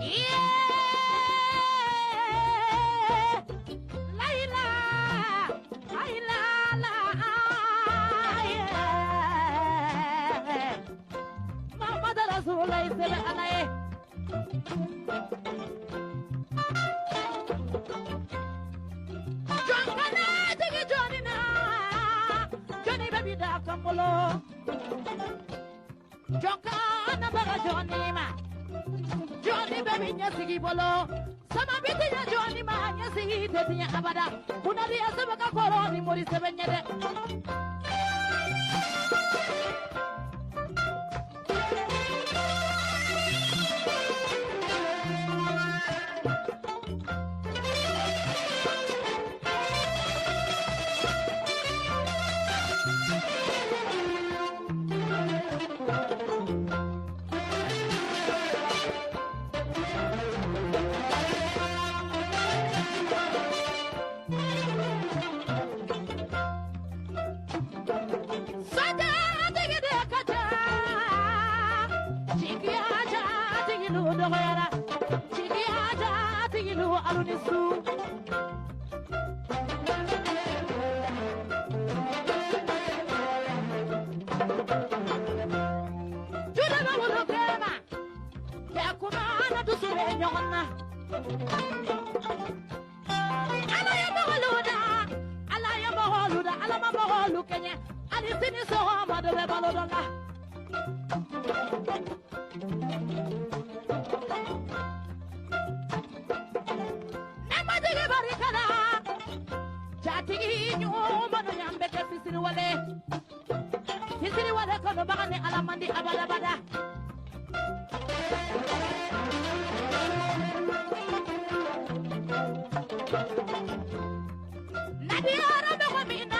Yeah, Laila, Laila, la, yeah. Muhammad Rasulullah sallallahu alaihi. Jonkana tigi Johnny na, Johnny baby da kambolo. Jonkana baga Johnny ma. Johnny baby nyasigi bolo sama biti ya Johnny ma nyasigi tetinya abada kunari asabaka koro ni mori sebenyede Nadia,